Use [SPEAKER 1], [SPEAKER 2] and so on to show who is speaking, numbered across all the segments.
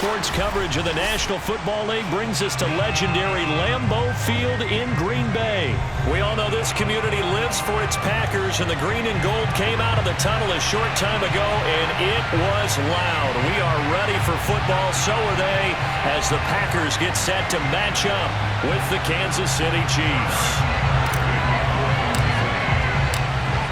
[SPEAKER 1] Sports coverage of the National Football League brings us to legendary Lambeau Field in Green Bay. We all know this community lives for its Packers, and the green and gold came out of the tunnel a short time ago, and it was loud. We are ready for football, so are they, as the Packers get set to match up with the Kansas City Chiefs.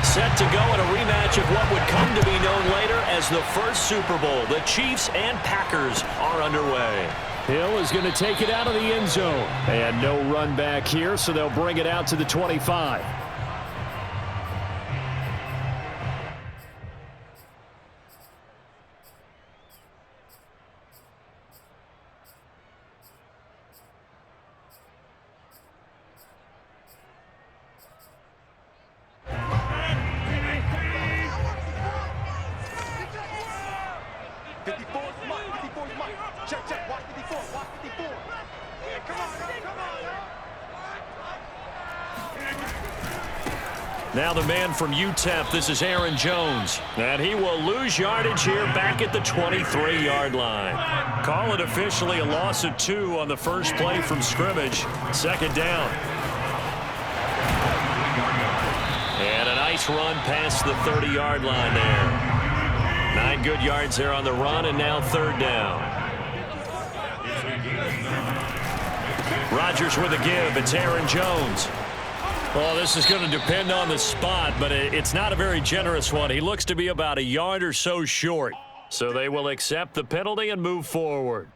[SPEAKER 1] Set to go in a rematch of what would come to be known later as the first Super Bowl. The Chiefs and Packers are underway.
[SPEAKER 2] Hill is going to take it out of the end zone. And no run back here, so they'll bring it out to the 25.
[SPEAKER 1] Now the man from UTEP, this is Aaron Jones. And he will lose yardage here back at the 23-yard line. Call it officially a loss of 2 on the first play from scrimmage. Second down. And a nice run past the 30-yard line there. 9 good yards there on the run, and now third down. Rodgers with a give. It's Aaron Jones. Well, this is going to depend on the spot, but it's not a very generous one. He looks to be about a yard or so short. So they will accept the penalty and move forward.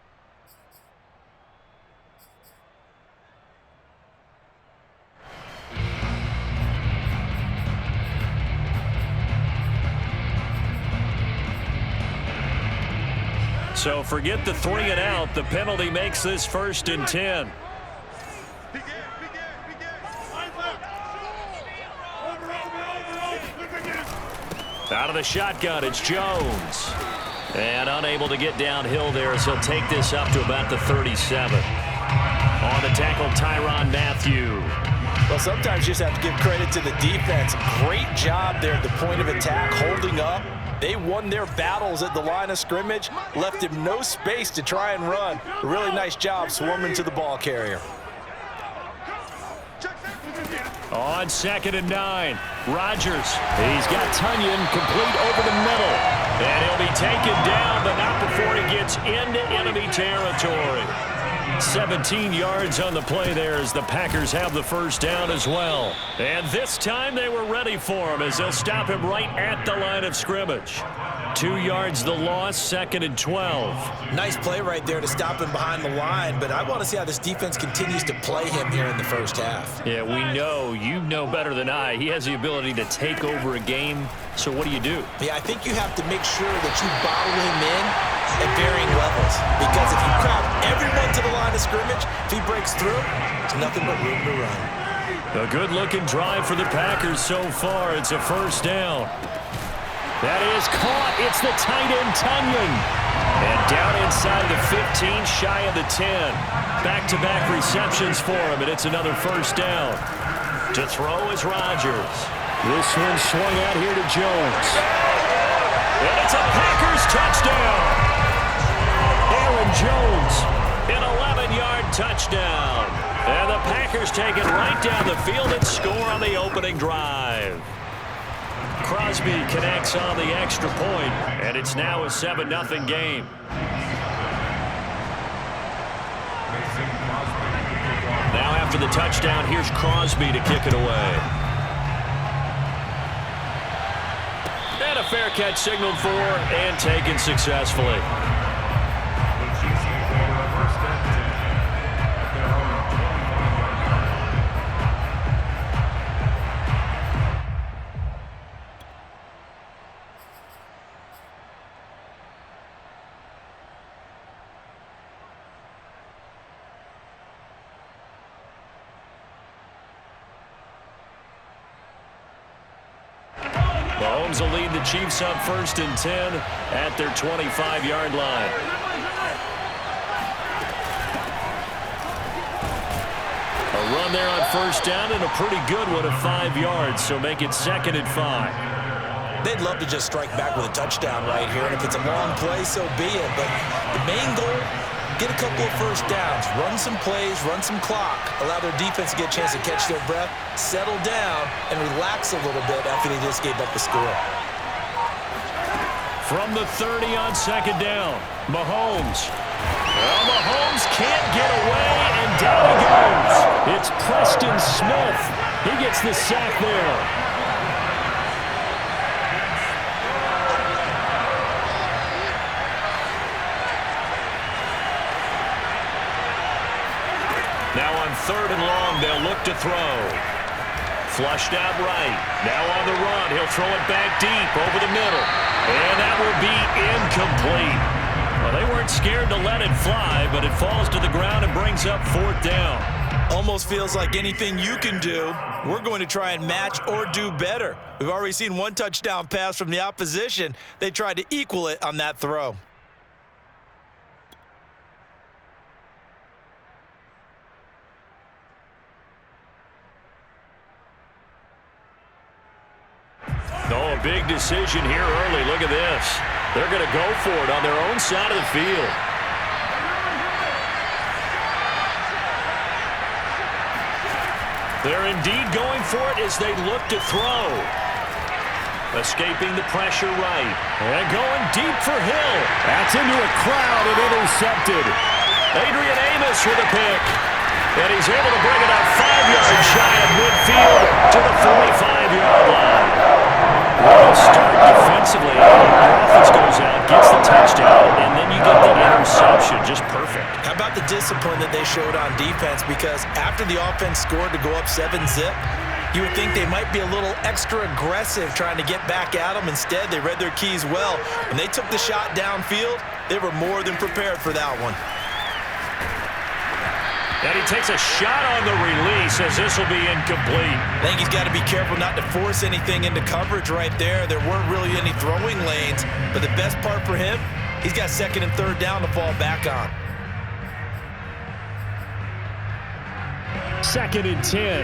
[SPEAKER 1] So forget the 3 and out. The penalty makes this 1st and 10. Out of the shotgun, it's Jones. And unable to get downhill there, as he'll take this up to about the 37. On the tackle, Tyrann Mathieu.
[SPEAKER 3] Well, sometimes you just have to give credit to the defense. Great job there at the point of attack, holding up. They won their battles at the line of scrimmage, left him no space to try and run. A really nice job swarming to the ball carrier.
[SPEAKER 1] On 2nd and 9, Rodgers. He's got Tunyon complete over the middle. And he'll be taken down, but not before he gets into enemy territory. 17 yards on the play there as the Packers have the first down as well. And this time they were ready for him as they'll stop him right at the line of scrimmage. 2 yards the loss, 2nd and 12.
[SPEAKER 3] Nice play right there to stop him behind the line, but I want to see how this defense continues to play him here in the first half.
[SPEAKER 1] Yeah, we know, you know better than I, he has the ability to take over a game. So what do you do?
[SPEAKER 3] Yeah, I think you have to make sure that you bottle him in at varying levels, because if you crowd everyone to the line of scrimmage, if he breaks through, it's nothing but room to run.
[SPEAKER 1] A good-looking drive for the Packers so far. It's a first down. That is caught. It's the tight end, Tunyon. And down inside the 15, shy of the 10. Back-to-back receptions for him, and it's another first down. To throw is Rodgers.
[SPEAKER 2] This one swung out here to Jones.
[SPEAKER 1] And it's a Packers touchdown. Aaron Jones, an 11-yard touchdown. And the Packers take it right down the field and score on the opening drive. Crosby connects on the extra point, and it's now a 7-0 game. Now after the touchdown, here's Crosby to kick it away. And a fair catch signaled for and taken successfully. Mahomes will lead the Chiefs up 1st and 10 at their 25-yard line. A run there on first down and a pretty good one of 5 yards, so make it 2nd and 5.
[SPEAKER 3] They'd love to just strike back with a touchdown right here, and if it's a long play, so be it. But the main goal, get a couple of first downs, run some plays, run some clock, allow their defense to get a chance to catch their breath, settle down, and relax a little bit after they just gave up the score.
[SPEAKER 2] From the 30 on second down, Mahomes. Well, Mahomes can't get away, and down he goes. It's Preston Smith. He gets the sack there. Now on 3rd and long, they'll look to throw. Flushed out right. Now on the run, he'll throw it back deep over the middle. And that will be incomplete. Well, they weren't scared to let it fly, but it falls to the ground and brings up 4th down.
[SPEAKER 3] Almost feels like anything you can do, we're going to try and match or do better. We've already seen one touchdown pass from the opposition. They tried to equal it on that throw.
[SPEAKER 2] Oh, a big decision here early. Look at this. They're going to go for it on their own side of the field. They're indeed going for it as they look to throw. Escaping the pressure right. And going deep for Hill. That's into a crowd and intercepted. Adrian Amos with a pick. And he's able to bring it up 5 yards shy of midfield to the 45-yard line. Well, start defensively. The offense goes out, gets the touchdown, and then you get the interception. Just perfect.
[SPEAKER 3] How about the discipline that they showed on defense? Because after the offense scored to go up 7-zip, you would think they might be a little extra aggressive trying to get back at them. Instead, they read their keys well. When they took the shot downfield, they were more than prepared for that one.
[SPEAKER 2] And he takes a shot on the release as this will be incomplete.
[SPEAKER 3] I think he's got to be careful not to force anything into coverage right there. There weren't really any throwing lanes, but the best part for him, he's got 2nd and 3rd down to fall back on.
[SPEAKER 2] 2nd and 10.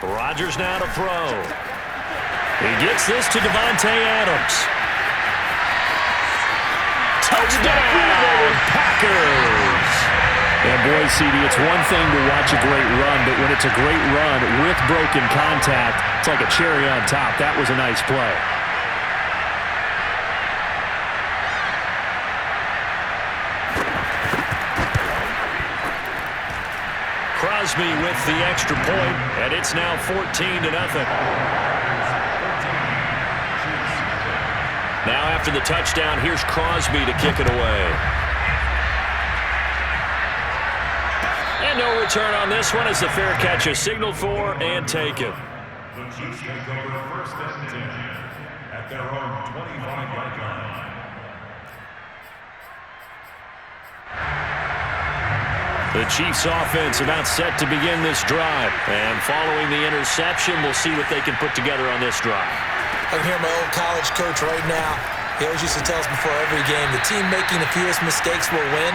[SPEAKER 2] Rodgers now to throw. He gets this to Devontae Adams. Touchdown, Packers! And boy, CD, it's one thing to watch a great run, but when it's a great run with broken contact, it's like a cherry on top. That was a nice play. Crosby with the extra point, and it's now 14-0. Now after the touchdown, here's Crosby to kick it away. And no return on this one as the fair catch is signaled for and taken.
[SPEAKER 4] The Chiefs take over 1st and 10 at their own 25-yard line.
[SPEAKER 2] The Chiefs offense about set to begin this drive. And following the interception, we'll see what they can put together on this drive.
[SPEAKER 3] I can hear my old college coach right now. He always used to tell us before every game, the team making the fewest mistakes will win.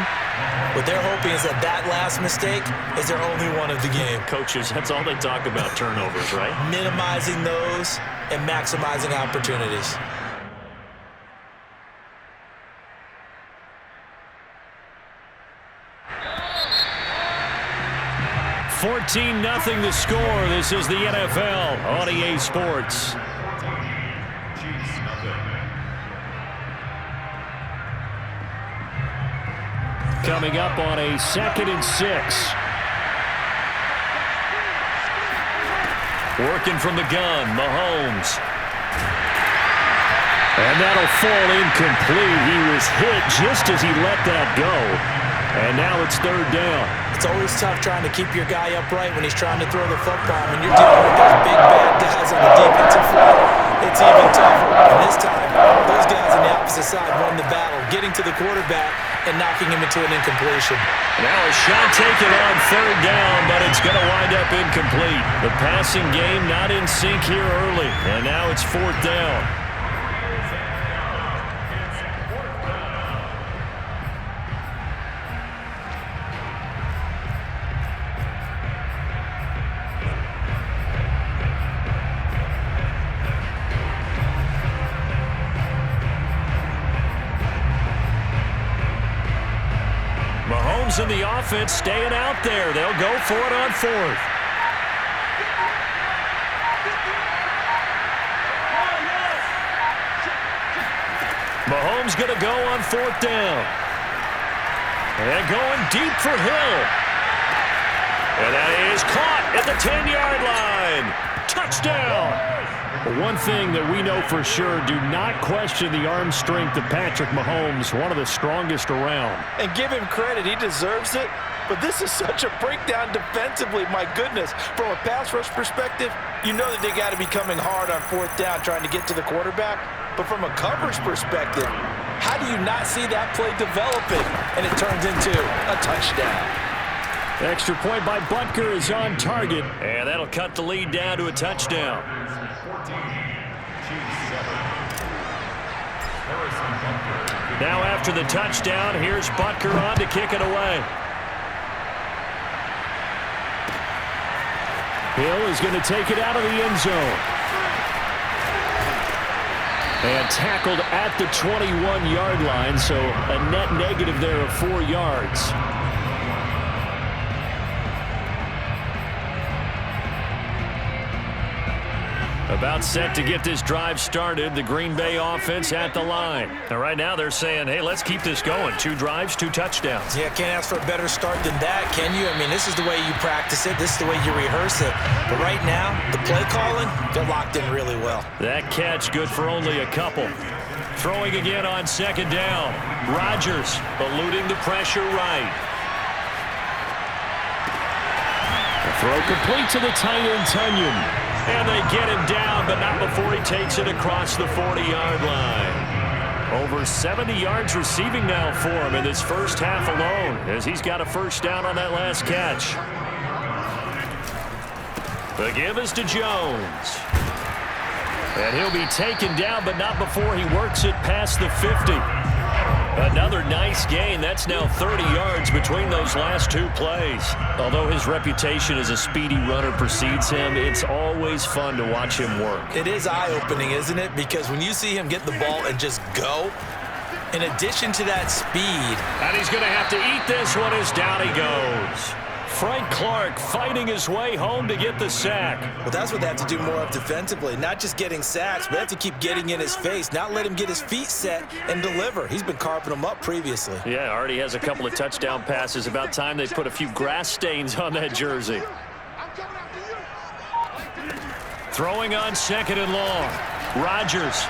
[SPEAKER 3] What they're hoping is that that last mistake is their only one of the game.
[SPEAKER 2] Coaches, that's all they talk about, turnovers, right?
[SPEAKER 3] Minimizing those and maximizing opportunities.
[SPEAKER 2] 14-0 the score. This is the NFL on EA Sports. Coming up on a 2nd and 6. Working from the gun, Mahomes. And that'll fall incomplete. He was hit just as he let that go. And now it's 3rd down.
[SPEAKER 3] It's always tough trying to keep your guy upright when he's trying to throw the football. When you're dealing with those big, bad guys on the defensive front, it's even tougher. And this time, those guys on the opposite side won the battle, getting to the quarterback and knocking him into an incompletion.
[SPEAKER 2] Now a shot taken on 3rd down, but it's going to wind up incomplete. The passing game not in sync here early, and now it's 4th down. Mahomes and the offense staying out there. They'll go for it on fourth. Mahomes going to go on fourth down. And going deep for Hill. And that is caught at the 10-yard line. Touchdown. One thing that we know for sure, do not question the arm strength of Patrick Mahomes, one of the strongest around.
[SPEAKER 3] And give him credit, he deserves it. But this is such a breakdown defensively, my goodness. From a pass rush perspective, you know that they got to be coming hard on fourth down trying to get to the quarterback. But from a coverage perspective, how do you not see that play developing? And it turns into a touchdown.
[SPEAKER 2] Extra point by Butker is on target, and that'll cut the lead down to a touchdown. Now after the touchdown, here's Butker on to kick it away. Hill is going to take it out of the end zone. And tackled at the 21-yard line, so a net negative there of 4 yards. About set to get this drive started. The Green Bay offense at the line. And right now they're saying, hey, let's keep this going. 2 drives, 2 touchdowns.
[SPEAKER 3] Yeah, can't ask for a better start than that, can you? I mean, this is the way you practice it. This is the way you rehearse it. But right now, the play calling, they're locked in really well.
[SPEAKER 2] That catch good for only a couple. Throwing again on second down. Rodgers eluding the pressure right. The throw complete to the tight end, Tunyon. And they get him down, but not before he takes it across the 40-yard line. Over 70 yards receiving now for him in this first half alone, as he's got a first down on that last catch. The give is to Jones. And he'll be taken down, but not before he works it past the 50. Another nice gain. That's now 30 yards between those last 2 plays. Although his reputation as a speedy runner precedes him, it's always fun to watch him work.
[SPEAKER 3] It is eye-opening, isn't it? Because when you see him get the ball and just go, in addition to that speed.
[SPEAKER 2] And he's going to have to eat this one as down he goes. Frank Clark fighting his way home to get the sack.
[SPEAKER 3] But that's what they have to do more of defensively. Not just getting sacks, but they have to keep getting in his face, not let him get his feet set and deliver. He's been carving them up previously.
[SPEAKER 2] Yeah, already has a couple of touchdown passes. About time they put a few grass stains on that jersey. Throwing on second and long. Rodgers.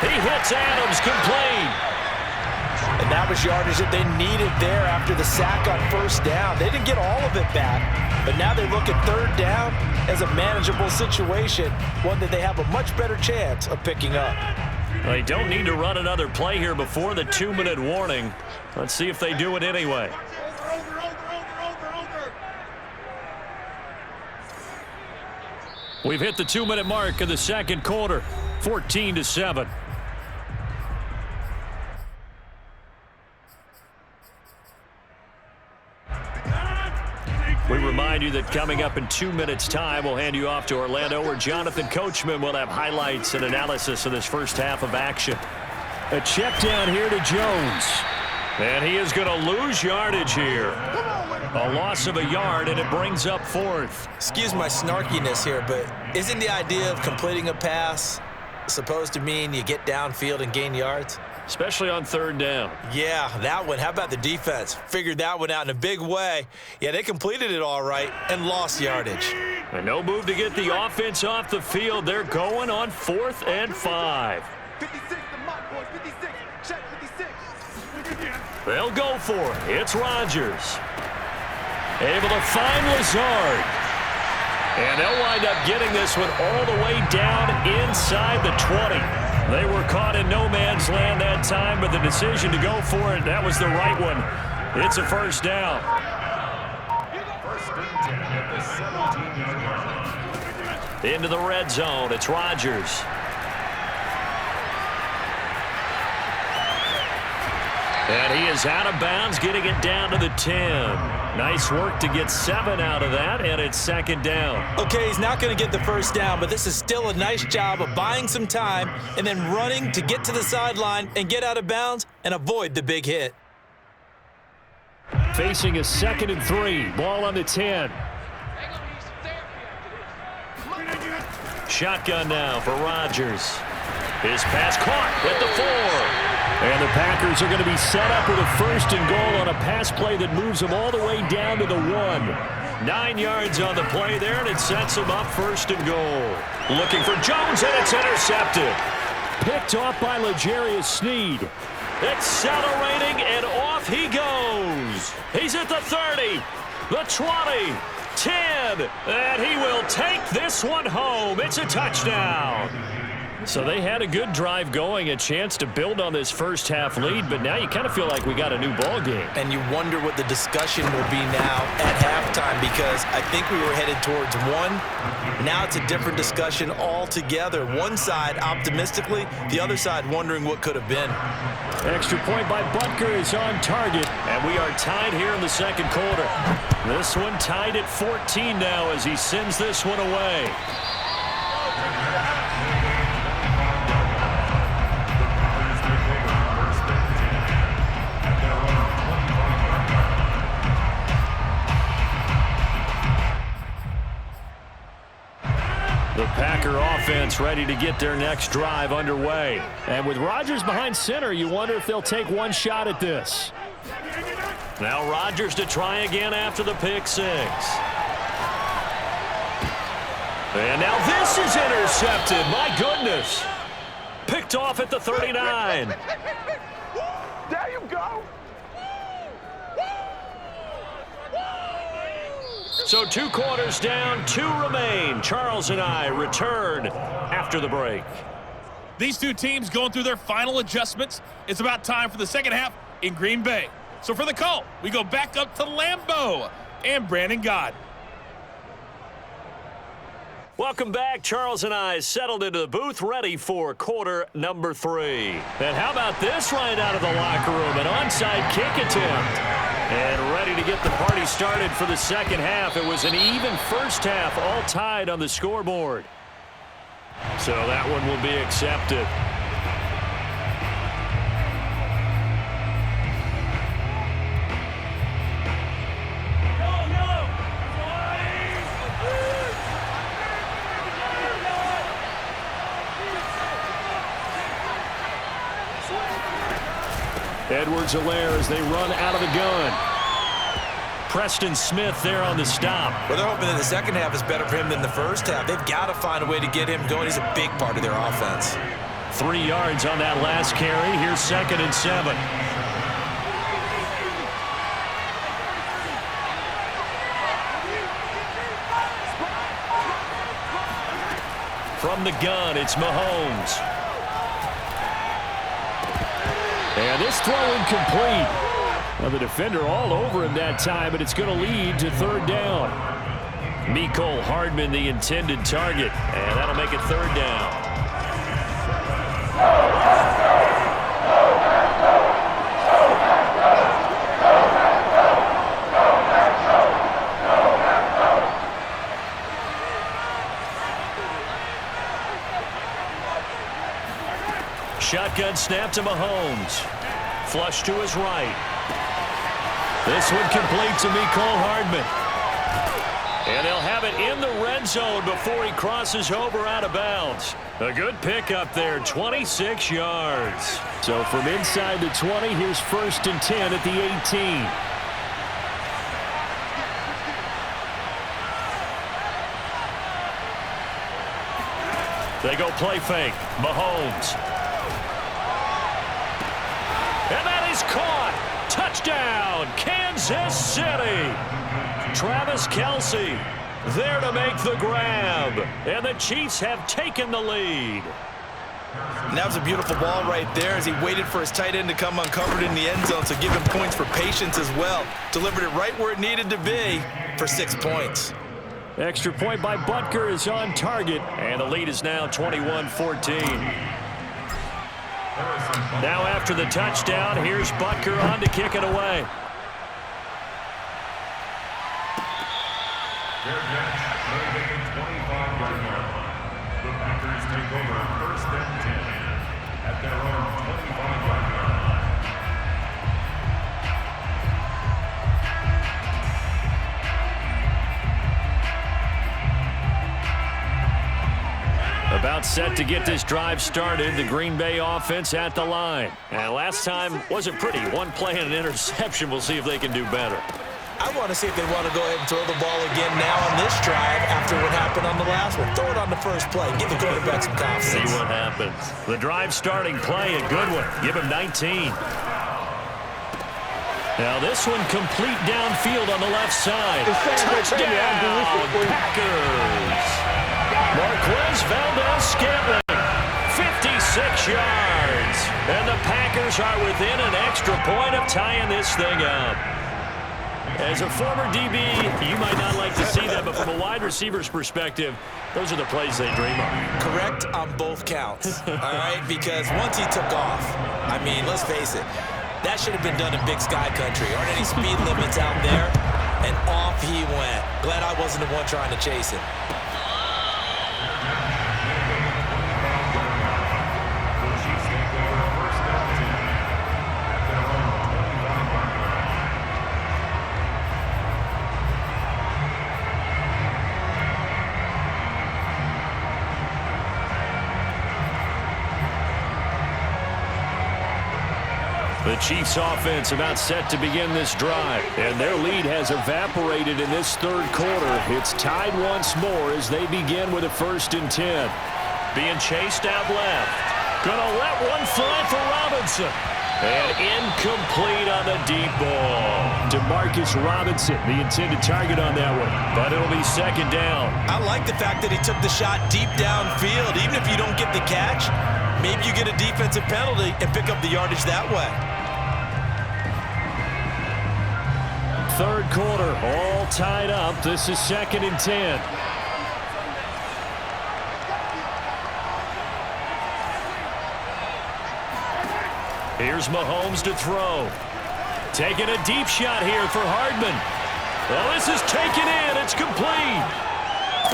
[SPEAKER 2] He hits Adams, complete.
[SPEAKER 3] And that was yardage that they needed there after the sack on first down. They didn't get all of it back, but now they look at third down as a manageable situation, one that they have a much better chance of picking up.
[SPEAKER 2] They don't need to run another play here before the 2-minute warning. Let's see if they do it anyway. We've hit the 2-minute mark of the second quarter, 14-7. We remind you that coming up in 2 minutes' time, we'll hand you off to Orlando, where Jonathan Coachman will have highlights and analysis of this first half of action. A check down here to Jones. And he is going to lose yardage here. A loss of a yard, and it brings up fourth.
[SPEAKER 3] Excuse my snarkiness here, but isn't the idea of completing a pass supposed to mean you get downfield and gain yards?
[SPEAKER 2] Especially on third down.
[SPEAKER 3] Yeah, that one. How about the defense? Figured that one out in a big way. Yeah, they completed it all right and lost yardage.
[SPEAKER 2] And no move to get the offense off the field. They're going on 4th and 5.
[SPEAKER 5] 56, the mock boys, 56. Check 56.
[SPEAKER 2] They'll go for it. It's Rodgers. Able to find Lazard. And they'll wind up getting this one all the way down inside the 20. They were caught in no man's land that time, but the decision to go for it, that was the right one. It's a first down.
[SPEAKER 4] First and 10 at the 17-yard line.
[SPEAKER 2] Into the red zone. It's Rodgers. And he is out of bounds, getting it down to the 10. Nice work to get 7 out of that, and it's second down.
[SPEAKER 3] Okay, he's not going to get the first down, but this is still a nice job of buying some time and then running to get to the sideline and get out of bounds and avoid the big hit.
[SPEAKER 2] facing a 2nd and 3. Ball on the 10. Shotgun now for Rodgers. His pass caught at the 4. And the Packers are going to be set up with a 1st and goal on a pass play that moves them all the way down to the 1. 9 yards on the play there, and it sets them up 1st and goal. Looking for Jones, and it's intercepted. Picked off by L'Jarius Sneed. Accelerating, and off he goes. He's at the 30, the 20, 10, and he will take this one home. It's a touchdown. So they had a good drive going, a chance to build on this first half lead, but now you kind of feel like we got a new ball game.
[SPEAKER 3] And you wonder what the discussion will be now at halftime, because I think we were headed towards one. Now it's a different discussion altogether. One side optimistically, the other side wondering what could have been.
[SPEAKER 2] Extra point by Butker is on target, and we are tied here in the 2nd quarter. This one tied at 14 now as he sends this one away. The Packer offense ready to get their next drive underway. And with Rodgers behind center, you wonder if they'll take one shot at this. Now Rodgers to try again after the pick 6. And now this is intercepted. My goodness. Picked off at the 39.
[SPEAKER 5] There you go.
[SPEAKER 2] So 2 quarters down, 2 remain. Charles and I return after the break.
[SPEAKER 6] These two teams going through their final adjustments. It's about time for the second half in Green Bay. So for the call, we go back up to Lambeau and Brandon Gott.
[SPEAKER 2] Welcome back. Charles and I settled into the booth, ready for quarter number 3. And how about this right out of the locker room? An onside kick attempt. And ready to get the party started for the second half. It was an even first half, all tied on the scoreboard. So that one will be accepted. Edwards-Helaire as they run out of the gun. Preston Smith there on the stop.
[SPEAKER 3] Well, they're hoping that the second half is better for him than the first half. They've got to find a way to get him going. He's a big part of their offense.
[SPEAKER 2] 3 yards on that last carry. Here's 2nd and 7. From the gun, it's Mahomes. And this throw incomplete. Well, the defender all over him that time, but it's going to lead to 3rd down. Mecole Hardman, the intended target, and that'll make it 3rd down. Shotgun snap to Mahomes. Flush to his right. This one complete to Mecole Hardman. And they'll have it in the red zone before he crosses over out of bounds. A good pickup there, 26 yards. So from inside the 20, here's 1st and 10 at the 18. They go play fake. Mahomes. And that is caught. Touchdown, Kansas City. Travis Kelce there to make the grab. And the Chiefs have taken the lead.
[SPEAKER 3] And that was a beautiful ball right there as he waited for his tight end to come uncovered in the end zone, so give him points for patience as well. Delivered it right where it needed to be for 6 points.
[SPEAKER 2] Extra point by Butker is on target, and the lead is now 21-14. Now after the touchdown, here's Butker on to kick it away.
[SPEAKER 4] The Packers take over 1st and 10 at their own 25-yard line.
[SPEAKER 2] About set to get this drive started. The Green Bay offense at the line. And last time wasn't pretty. One play and an interception. We'll see if they can do better.
[SPEAKER 3] I want to see if they want to go ahead and throw the ball again now on this drive after what happened on the last one. Throw it on the first play. Give the quarterback some confidence.
[SPEAKER 2] See what happens. The drive starting play, a good one. Give him 19. Now this one complete downfield on the left side. Touchdown, Packers. Marquez Valdez-Scantling, 56 yards. And the Packers are within an extra point of tying this thing up. As a former DB, you might not like to see that, but from a wide receiver's perspective, those are the plays they dream of.
[SPEAKER 3] Correct on both counts, all right? Because once he took off, I mean, let's face it, that should have been done in Big Sky Country. Aren't any speed limits out there? And off he went. Glad I wasn't the one trying to chase him.
[SPEAKER 2] The Chiefs offense about set to begin this drive, and their lead has evaporated in this third quarter. It's tied once more as they begin with a 1st and 10. Being chased out left. Gonna let one fly for Robinson. And incomplete on the deep ball. DeMarcus Robinson, the intended target on that one, but it'll be 2nd down.
[SPEAKER 3] I like the fact that he took the shot deep downfield. Even if you don't get the catch, maybe you get a defensive penalty and pick up the yardage that way.
[SPEAKER 2] Third quarter, all tied up. This is 2nd and 10. Here's Mahomes to throw. Taking a deep shot here for Hardman. Oh, this is taken in. It's complete.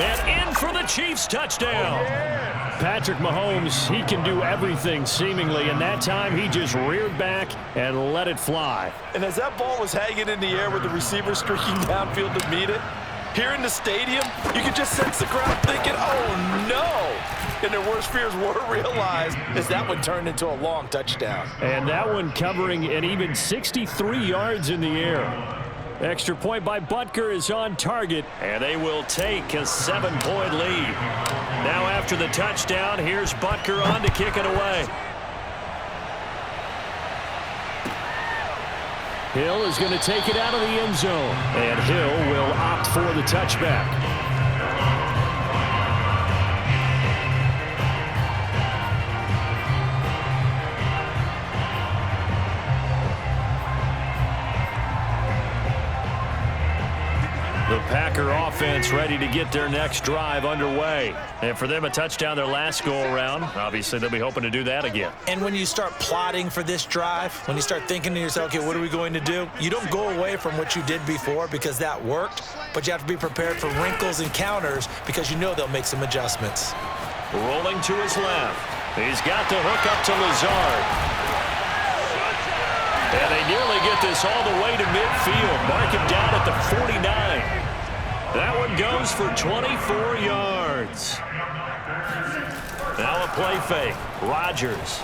[SPEAKER 2] And in for the Chiefs touchdown. Patrick Mahomes, he can do everything seemingly, and that time he just reared back and let it fly.
[SPEAKER 3] And as that ball was hanging in the air with the receiver streaking downfield to meet it, here in the stadium, you could just sense the crowd thinking, oh no! And their worst fears were realized as that one turned into a long touchdown.
[SPEAKER 2] And that one covering an even 63 yards in the air. Extra point by Butker is on target, and they will take a 7-point lead. Now after the touchdown, here's Butker on to kick it away. Hill is going to take it out of the end zone, and Hill will opt for the touchback. The Packer offense ready to get their next drive underway. And for them, a touchdown their last go-around. Obviously, they'll be hoping to do that again.
[SPEAKER 3] And when you start plotting for this drive, when you start thinking to yourself, okay, what are we going to do? You don't go away from what you did before because that worked, but you have to be prepared for wrinkles and counters because you know they'll make some adjustments.
[SPEAKER 2] Rolling to his left. He's got the hook up to Lazard. And they nearly get this all the way to midfield. Mark him down at the 49. That one goes for 24 yards. Now a play fake. Rodgers.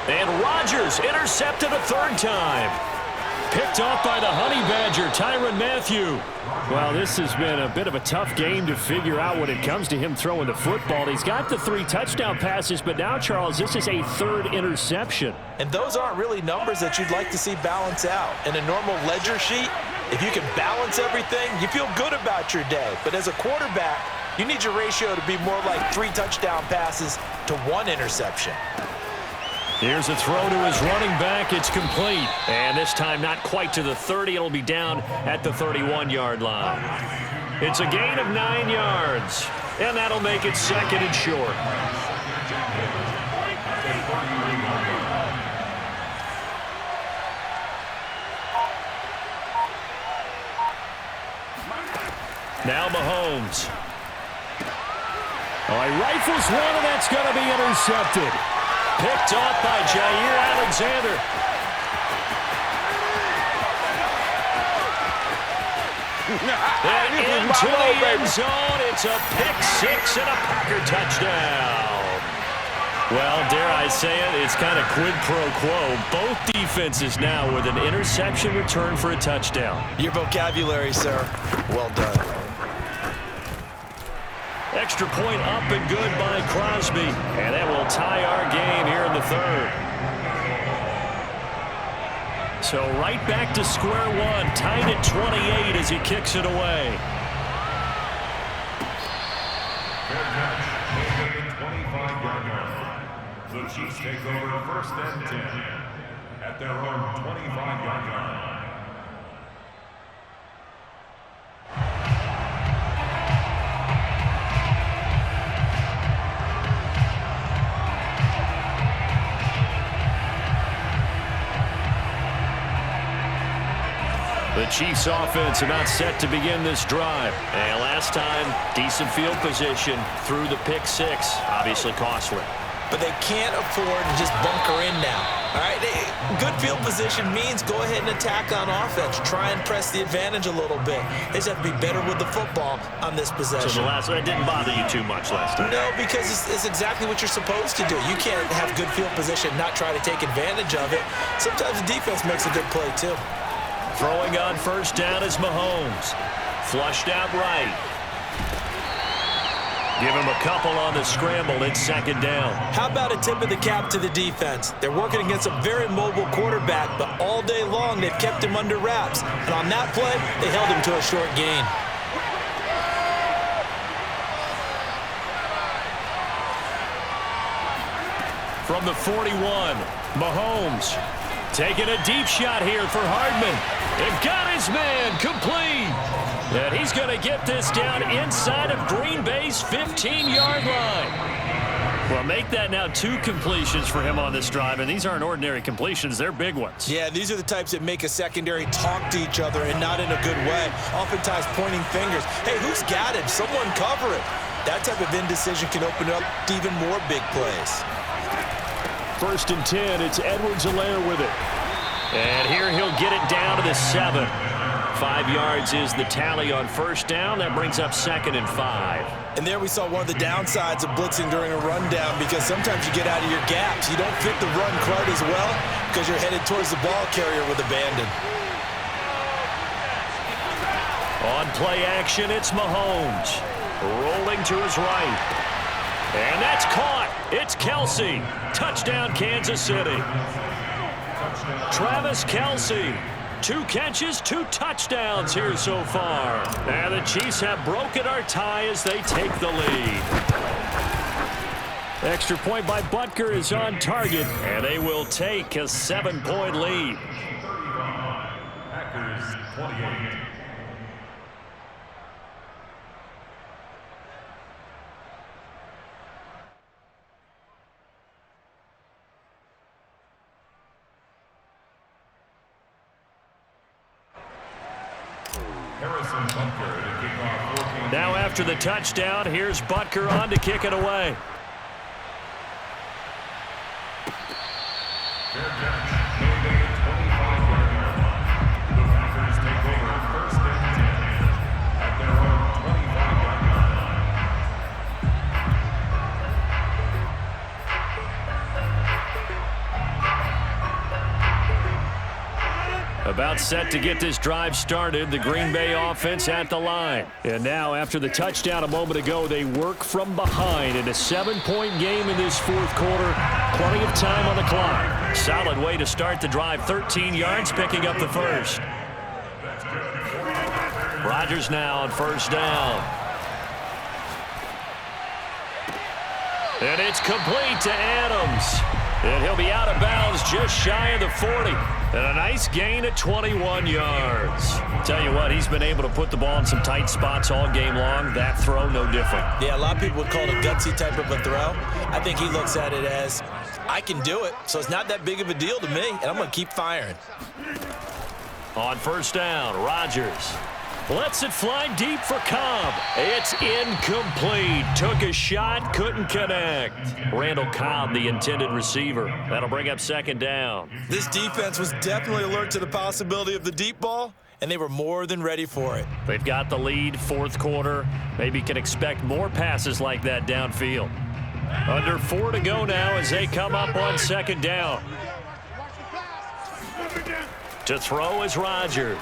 [SPEAKER 2] And Rodgers intercepted a 3rd time. Picked off by the Honey Badger, Tyrann Mathieu. Well, this has been a bit of a tough game to figure out when it comes to him throwing the football. He's got the 3 touchdown passes, but now, Charles, this is a 3rd interception.
[SPEAKER 3] And those aren't really numbers that you'd like to see balance out. In a normal ledger sheet, if you can balance everything, you feel good about your day. But as a quarterback, you need your ratio to be more like 3 touchdown passes to 1 interception.
[SPEAKER 2] Here's a throw to his running back. It's complete. And this time not quite to the 30. It'll be down at the 31-yard line. It's a gain of 9 yards. And that'll make it 2nd and short. Now Mahomes. Oh, he rifles one, and that's going to be intercepted. Picked off by Jair Alexander.
[SPEAKER 1] And into the end zone. It's a pick six and a Packer touchdown. Well, dare I say it, it's kind of quid pro quo. Both defenses now with an interception return for a touchdown.
[SPEAKER 3] Your vocabulary, sir. Well done.
[SPEAKER 1] Extra point up and good by Crosby. And that will tie our game here in the third. So right back to square one, tied at 28 as he kicks it away.
[SPEAKER 4] The Chiefs take over first and 10 at their own 25-yard line.
[SPEAKER 1] The Chiefs offense about set to begin this drive. And last time, decent field position through the pick six. Obviously costly.
[SPEAKER 3] But they can't afford to just bunker in now. All right, good field position means go ahead and attack on offense. Try and press the advantage a little bit. They just have to be better with the football on this possession.
[SPEAKER 1] So it didn't bother you too much last time?
[SPEAKER 3] No, because it's exactly what you're supposed to do. You can't have good field position, not try to take advantage of it. Sometimes the defense makes a good play, too.
[SPEAKER 1] Throwing on first down is Mahomes. Flushed out right. Give him a couple on the scramble. It's second down.
[SPEAKER 3] How about a tip of the cap to the defense? They're working against a very mobile quarterback, but all day long they've kept him under wraps. And on that play, they held him to a short gain.
[SPEAKER 1] From the 41, Mahomes taking a deep shot here for Hardman. And got his man complete. And he's going to get this down inside of Green Bay's 15-yard line. Well, make that now 2 completions for him on this drive, and these aren't ordinary completions. They're big ones.
[SPEAKER 3] Yeah, these are the types that make a secondary talk to each other and not in a good way. Oftentimes pointing fingers. Hey, who's got him? Someone cover it. That type of indecision can open up to even more big plays.
[SPEAKER 1] First and 10, it's Edwards-Helaire with it. And here he'll get it down to the 7. 5 yards is the tally on first down. That brings up second and 5.
[SPEAKER 3] And there we saw one of the downsides of blitzing during a rundown, because sometimes you get out of your gaps. You don't fit the run quite as well because you're headed towards the ball carrier with abandon.
[SPEAKER 1] On play action, it's Mahomes. Rolling to his right. And that's caught. It's Kelce. Touchdown, Kansas City. Travis Kelce. 2 catches, 2 touchdowns here so far. And the Chiefs have broken our tie as they take the lead. Extra point by Butker is on target, and they will take a 7-point lead.
[SPEAKER 4] Packers 28.
[SPEAKER 1] Now after the touchdown, here's Butker on to kick it away.
[SPEAKER 4] Fair catch. Made at the 25-yard line. The Packers take over first and 10 at their own 25-yard line.
[SPEAKER 1] About set to get this drive started, the Green Bay offense at the line. And now, after the touchdown a moment ago, they work from behind in a 7-point game in this fourth quarter. Plenty of time on the clock. Solid way to start the drive. 13 yards, picking up the first. Rodgers now on first down. And it's complete to Adams. And he'll be out of bounds just shy of the 40. And a nice gain at 21 yards. Tell you what, he's been able to put the ball in some tight spots all game long. That throw, no different.
[SPEAKER 3] Yeah, a lot of people would call it a gutsy type of a throw. I think he looks at it as, I can do it, so it's not that big of a deal to me, and I'm going to keep firing.
[SPEAKER 1] On first down, Rodgers lets it fly deep for Cobb. It's incomplete. Took a shot, couldn't connect. Randall Cobb, the intended receiver. That'll bring up second down.
[SPEAKER 3] This defense was definitely alert to the possibility of the deep ball, and they were more than ready for it.
[SPEAKER 2] They've got the lead, fourth quarter. Maybe can expect more passes like that downfield. Under 4 to go now as they come up on second down. To throw is Rodgers.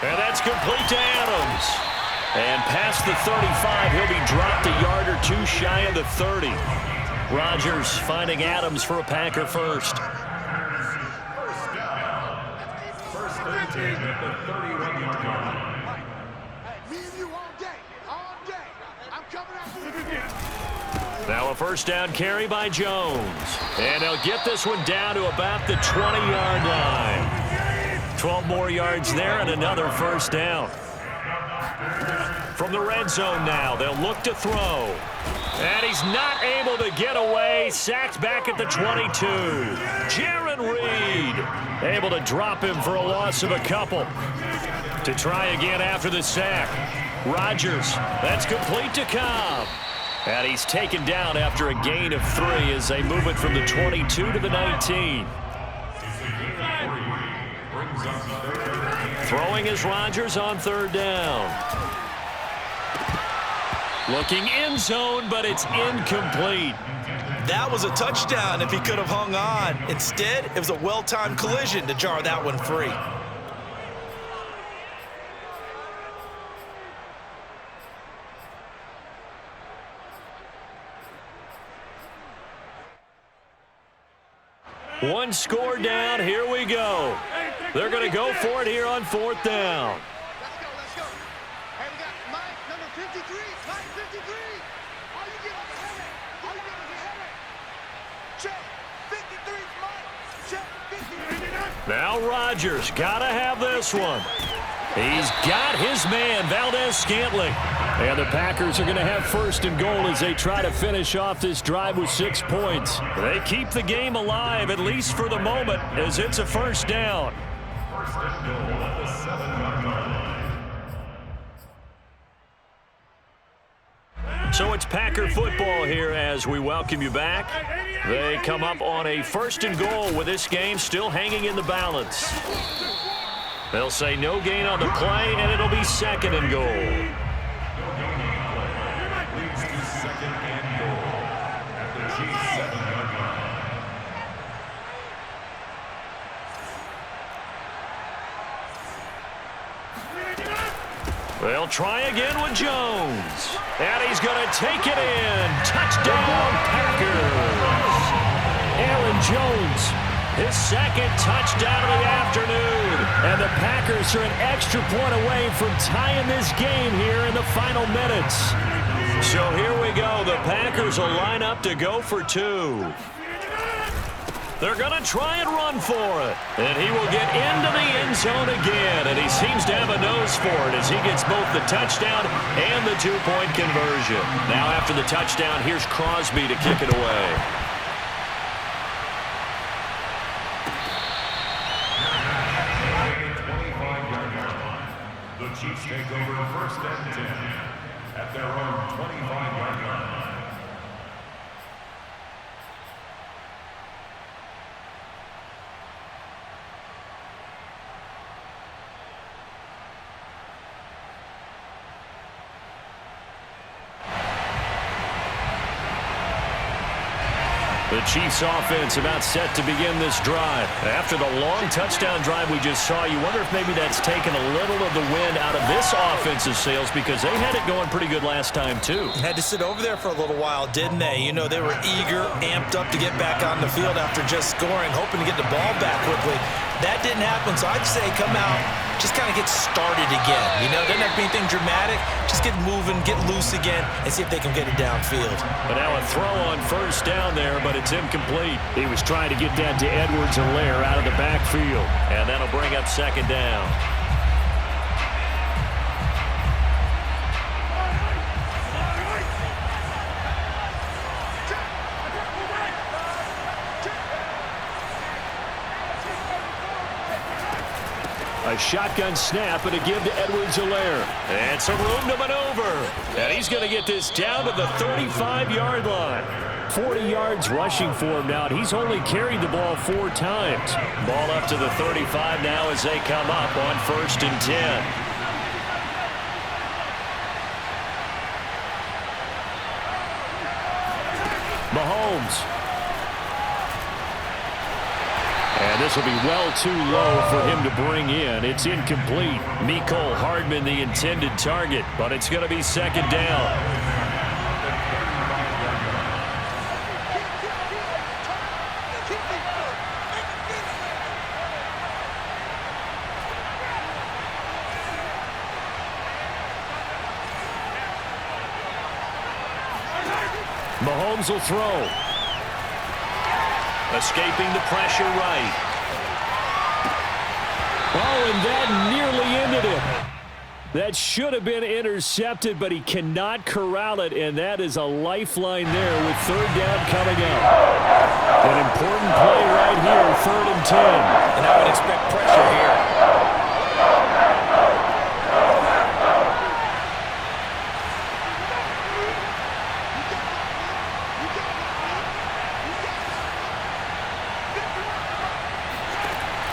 [SPEAKER 2] And that's complete to Adams. And past the 35, he'll be dropped a yard or two shy of the 30. Rodgers finding Adams for a Packer first.
[SPEAKER 4] First down. First and 10 at the 31-yard line.
[SPEAKER 5] Me and you all day. All day. I'm coming after you.
[SPEAKER 2] Now a first down carry by Jones. And they'll get this one down to about the 20-yard line. 12 more yards there and another first down. From the red zone now, they'll look to throw. And he's not able to get away. Sacked back at the 22. Jaron Reed able to drop him for a loss of a couple. To try again after the sack. Rodgers, that's complete to Cobb. And he's taken down after a gain of 3 as they move it from the 22 to the 19. Throwing is Rodgers on third down. Looking end zone, but it's incomplete.
[SPEAKER 3] That was a touchdown if he could have hung on. Instead, it was a well-timed collision to jar that one free.
[SPEAKER 2] One score down. Here we go. They're going to go for it here on fourth down.
[SPEAKER 5] Let's go, let's go. Hey, we got Mike, number 53. Mike, 53. Are you getting the headache? Are you getting the headache? Check. 53, Mike. Check. 53.
[SPEAKER 2] Now Rodgers got to have this one. He's got his man, Valdez-Scantling. And the Packers are going to have first and goal as they try to finish off this drive with 6 points. They keep the game alive, at least for the moment, as it's a first down.
[SPEAKER 4] First and goal at the 7-yard line.
[SPEAKER 2] So it's Packer football here as we welcome you back. They come up on a first and goal with this game still hanging in the balance. They'll say no gain on the play, and it'll be second and goal.
[SPEAKER 4] Leads to second and goal at the Chiefs' 7-yard line.
[SPEAKER 2] They'll try again with Jones. And he's going to take it in. Touchdown, Packers. Aaron Jones, his second touchdown of the afternoon. And the Packers are an extra point away from tying this game here in the final minutes. So here we go. The Packers will line up to go for 2. They're going to try and run for it. And he will get into the end zone again. And he seems to have a nose for it as he gets both the touchdown and the 2-point conversion. Now after the touchdown, here's Crosby to kick it away.
[SPEAKER 4] The Chiefs take over first and 10 at their own 25-yard line.
[SPEAKER 2] The Chiefs offense about set to begin this drive. After the long touchdown drive we just saw, you wonder if maybe that's taken a little of the wind out of this offensive sails because they had it going pretty good last time too.
[SPEAKER 3] Had to sit over there for a little while, didn't they? You know, they were eager, amped up to get back on the field after just scoring, hoping to get the ball back quickly. That didn't happen, so I'd say come out, just kind of get started again. You know, doesn't have to be anything dramatic. Just get moving, get loose again, and see if they can get it downfield.
[SPEAKER 2] But now a throw on first down there, but it's incomplete. He was trying to get that to Edwards and Lair out of the backfield. And that'll bring up second down. A
[SPEAKER 1] A shotgun snap and a give to Edwards-Helaire. And some room to maneuver. And he's going to get this down to the 35-yard line. 40 yards rushing for him now, and he's only carried the ball 4 times. Ball up to the 35 now as they come up on 1st and 10. Mahomes. And this will be well too low for him to bring in. It's incomplete. Mecole Hardman the intended target, but it's going to be 2nd down. Mahomes will throw. Escaping the pressure right. Oh, and that nearly ended it. That should have been intercepted, but he cannot corral it, and that is a lifeline there with 3rd down coming up. An important play right here, 3rd and 10.
[SPEAKER 3] And I would expect pressure here.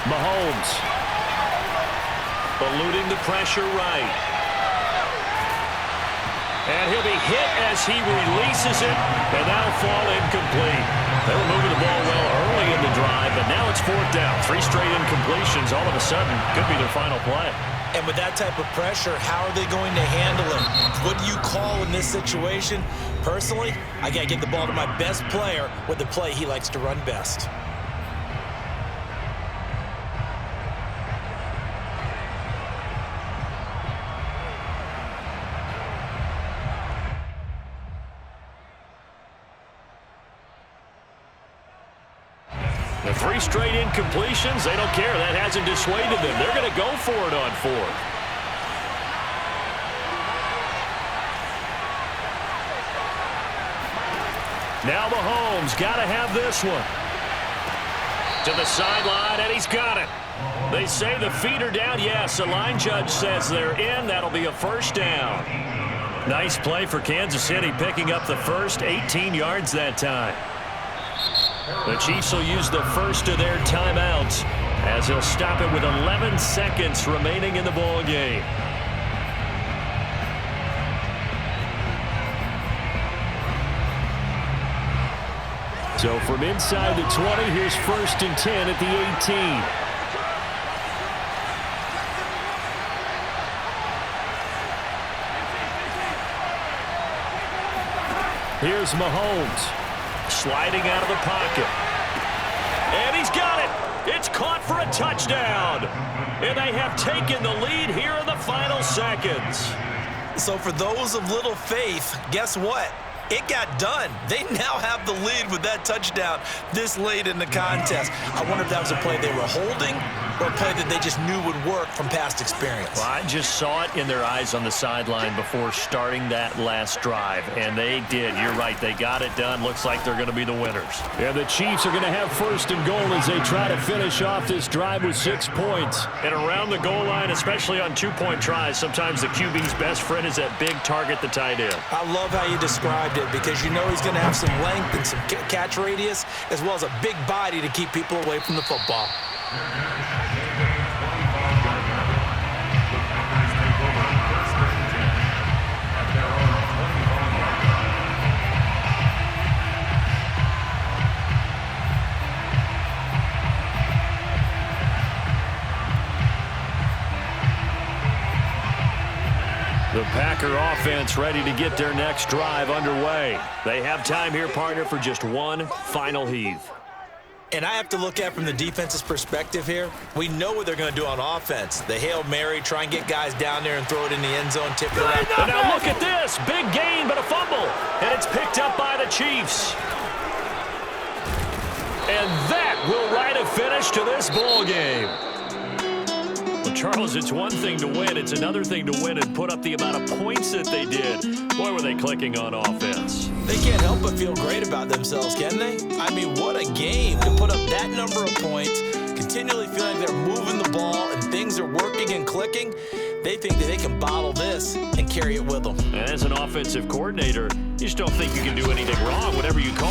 [SPEAKER 1] Mahomes eluding the pressure right. And he'll be hit as he releases it, and that'll fall incomplete. They were moving the ball well early in the drive, but now it's 4th down. 3 straight incompletions all of a sudden could be their final play.
[SPEAKER 3] And with that type of pressure, how are they going to handle it? What do you call in this situation? Personally, I got to get the ball to my best player with the play he likes to run best.
[SPEAKER 1] The 3 straight incompletions, they don't care. That hasn't dissuaded them. They're going to go for it on 4th. Now Mahomes got to have this one. To the sideline, and he's got it. They say the feet are down. Yes, the line judge says they're in. That'll be a 1st down. Nice play for Kansas City, picking up the first 18 yards that time. The Chiefs will use the first of their timeouts as they'll stop it with 11 seconds remaining in the ball game. So from inside the 20, here's 1st and 10 at the 18. Here's Mahomes. Sliding out of the pocket. And he's got it. It's caught for a touchdown. And they have taken the lead here in the final seconds.
[SPEAKER 3] So for those of little faith, guess what? It got done. They now have the lead with that touchdown this late in the contest. I wonder if that was a play they were holding or a play that they just knew would work from past experience.
[SPEAKER 1] Well, I just saw it in their eyes on the sideline before starting that last drive, and they did. You're right. They got it done. Looks like they're going to be the winners. And the Chiefs are going to have 1st and goal as they try to finish off this drive with 6 points. And around the goal line, especially on 2-point tries, sometimes the QB's best friend is that big target, the tight end.
[SPEAKER 3] I love how you described it because you know he's going to have some length and some catch radius as well as a big body to keep people away from the football.
[SPEAKER 1] The Packer offense ready to get their next drive underway. They have time here, partner, for just one final heave.
[SPEAKER 3] And I have to look at from the defense's perspective here. We know what they're going to do on offense. The Hail Mary, try and get guys down there and throw it in the end zone, tip it around.
[SPEAKER 1] And now look at this. Big gain, but a fumble. And it's picked up by the Chiefs. And that will write a finish to this ball game. Well, Charles, it's one thing to win. It's another thing to win and put up the amount of points that they did. Boy, were they clicking on offense.
[SPEAKER 3] They can't help but feel great about themselves, can they? I mean, what a game to put up that number of points, continually feel like they're moving the ball and things are working and clicking, they think that they can bottle this and carry it with them.
[SPEAKER 1] And as an offensive coordinator, you just don't think you can do anything wrong, whatever you call